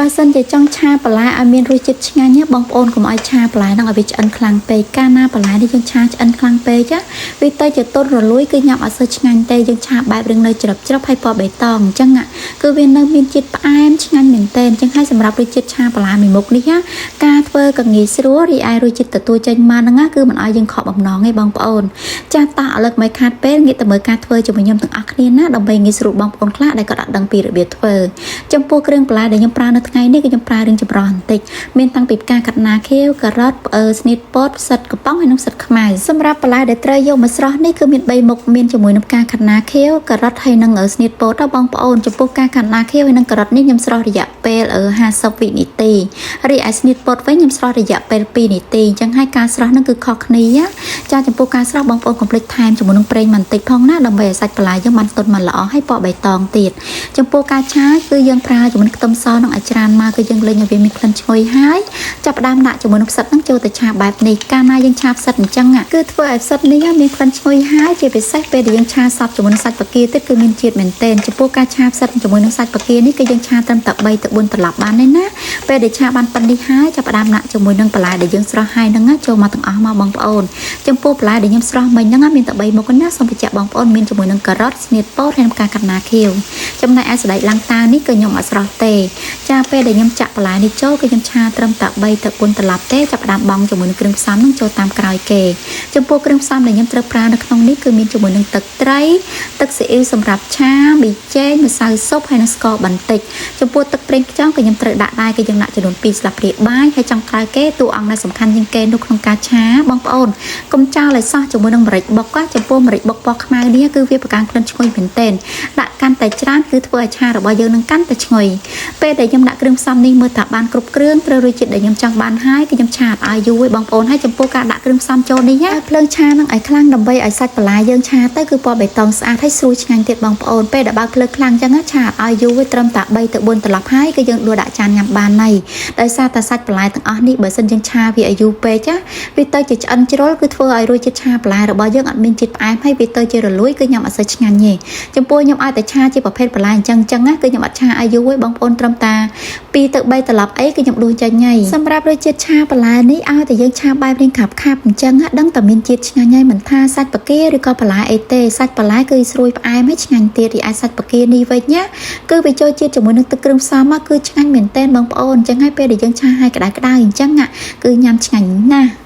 បើសិនជាចង់ឆាបន្លែឲ្យមានរសជាតិឆ្ងាញ់បងប្អូនកុំឲ្យឆាបន្លែហ្នឹងឲ្យវាឆ្អិនខ្លាំងពេកកាលណាបន្លែនេះយើងឆាឆ្អិនខ្លាំងពេកវាទៅជាទន់រលួយគឺញ៉ាំអត់សូវឆ្ងាញ់ទេយើងឆាបែបរឿងនៅច្រឹបហើយពណ៌បៃតងអញ្ចឹងគឺវានៅមានជាតិផ្អែមឆ្ងាញ់មែនទែនអញ្ចឹងហើយសម្រាប់រសជាតិឆាបន្លែមួយមុខនេះការធ្វើក៏ងាយស្រួលរីឯរសជាតិទទួលចេញមកហ្នឹងគឺមិនឲ្យយើងខកបំណងទេបងប្អូនចាស់តោះឥឡូវមិនខាតពេលងាកទៅមើលការធ្វើជាមួយខ្ញុំទាំងអស់គ្នាណាដើម្បីងាយស្រួលបងប្អូនខ្លះដែលគាត់អត់ដឹងពីរបៀបធ្វើចំពោះគ្រឿងបន្លែដែលខ្ញុំប្រើនៅថ្ងៃនេះគឺខ្ញុំប្រើរឿងចម្រុះបន្តិចមានតាំងពីផ្កាកាត់ណាខៀវការ៉ុតផ្អឺស្នៀតពតផ្សិតកំប៉ុងហើយនិងផ្សិតខ្មៅសម្រាប់បន្លែដែលត្រូវយកមកស្រស់នេះគឺមាន3មុខមានជាមួយនឹងផ្កាកាត់ណាខៀវការ៉ុតហើយនិងស្នៀតពតបងប្អូនចំពោះផ្កាកាត់ណាខៀវហើយនិងការ៉ុតនេះខ្ញុំស្រស់រយៈពេល50វិនាទីរីឯស្នៀតពតវិញខ្ញុំស្រស់រយៈពេល2នាទីអញ្ចឹងហើយការស្រស់នឹងគឺខុសគ្នាចាចំពោះការស្រស់បងប្អូនកុំភ្លេចថែមជាមួយនឹងប្រេងបន្តិចផងណាដើម្បីឲ្យសាច់បន្លែយើងបានទន់មកល្អហើយពណ៌បៃតងទៀតចំពោះការឆាគឺយើងប្រើជាមួយនឹងខ្ទឹមសនិងឲ្យច្រើនមកគឺយើងលេងឲ្យវាមានក្លិនឈ្ងុយហើយចាប់ផ្ដើមដាក់ជាមួយនឹងផ្សិតនឹងចូលទៅឆាបែបនេះកាលណាយើងឆាផ្សិតអញ្ចឹងគឺធ្វើឲ្យផ្សិតនេះមានក្លិនឈ្ងុយហើយជាពិសេសពេលដែលយើងឆាសប់ជាមួយនឹងសាច់បកាទៀតគឺមានជាតិមែនទែនចំពោះការឆាផ្សិតជាមួយនឹងសាច់បកានេះគឺយើងឆាត្រឹមតែ3ទៅ4ត្រឡប់បានទេណាពេលដែលឆាបានប៉ុណ្នេះហើយចាប់ផ្ដើមដាក់ជាមួយនឹងបន្លែដែលយើងស្រស់ហើយហ្នឹងចូលមកទាំងអស់មកបងប្អូនចំពោះបន្លែដែលខ្ញុំស្រស់មិញហ្នឹងមានតែ3មុខណាសូមបញ្ជាក់បងប្អូនមានជាមួយនឹងការ៉ុតស្នៀតពតហើយនិងផ្កាកាត់ណាខៀវចំណែកឯសណ្តែកឡាំងតានេះគឺខ្ញុំអត់ស្រស់ទេចាពេលដែលខ្ញុំចាក់បន្លែនេះចូលគឺខ្ញុំឆាត្រឹមតែ3ទៅ4ត្រឡប់ទេចាប់ផ្ដើមបង់ជាមួយនឹងគ្រឿងផ្សំនឹងចូលតាមក្រោយគេចំពោះគ្រឿងផ្សំដែលខ្ញុំត្រូវប្រើនៅក្នុងនេះគឺមានជាមួយនឹងទឹកត្រីទឹកស៊ីអ៊ីវសម្រាប់ឆាប៊ីចេងម្សៅស៊ុបហើយនិងស្ករបន្តិចចំពោះទឹកប្រេងខ្យងក៏ខ្ញុំត្រូវដាក់ដែរគឺយើងដាក់ចំនួន2ស្លាបព្រាបាយហើយចុងក្រោយគេតួអង្គដែលសំខាន់ជាងគេនោះក្នុងការឆាបងប្អូនកុំចោលឲ្យសោះជាមួយនឹងម្រេចបុកចំពោះម្រេចបុកពណ៌ខ្មៅនេះគឺវាបង្កើនក្លិនឈ្ងុយមែនទែនដាក់កាន់តែច្រើនគឺធ្វើឲ្យឆារបស់យើងនឹងកាន់តែឈ្ងុយពេលដែលខ្ញុំដាក់គ្រឿងផ្សំនេះមើលថាបានគ្រប់គ្រឿងត្រូវរសជាតិដែលខ្ញុំចង់បានហើយគឺខ្ញុំឆាអត់ឲ្យយូរទេបងប្អូនហើយចំពោះការដាក់គ្រឿងផ្សំចូលនេះភ្លើងឆានឹងឲ្យខ្លាំងដើម្បីឲ្យសាច់បន្លែយើងឆាទៅគឺពណ៌បៃតងស្អាតហើយស្រួយឆ្ងាញ់ទៀតបងប្អូនពេលដែលបើកភ្លើងខ្លាំងអញ្ចឹងឆាអត់ឲ្យយូរទេត្រឹមតែ3ទៅ4ត្រឡប់ហើយគឺយើងដួសដាក់ចានញ៉ាំបានហើយដោយសារតែសាច់បន្លែទាំងអស់នេះបើសិនយើងឆាវាឲ្យយូរពេកវាទៅជាឆ្អិនជ្រុលគឺធ្វើឲ្យរសជាតិឆាបន្លែរបស់យើងអត់មានជាតិផ្អែមហើយវាទៅជារលួយគឺញ៉ាំអត់សូវឆ្ងាញ់ទេចំពោះខ្ញុំឲ្យតែឆាជាប្រភេទបន្លែអញ្ចឹងគឺខ្ញុំអត់ឆាឲ្យយូរទេបងប្អូនត្រឹមតែ2ទៅ3ត្រឡប់អីគឺខ្ញុំដួសចេញហើយសម្រាប់រសជាតិឆាបន្លែនេះឲ្យតែយើងឆាបែបរៀងខាប់អញ្ចឹងដឹងតែមានជាតិឆ្ងាញ់ហើយមិនថាសាច់បកាឬក៏បន្លែអីទេសាច់បន្លែគឺស្រួយផ្អែមហើយឆ្ងាញ់ទៀតរីឯសាច់បកានេះវិញគឺវាចូលជាតិជាមួយនឹងទឹកគ្រឿងផ្សំគឺឆ្ងាញ់មែនទែនបងប្អូនអញ្ចឹងហើយពេលដែលយើងឆាឲ្យក្តៅអញ្ចឹងគឺញ៉ាំឆ្ងាញ់ណាស់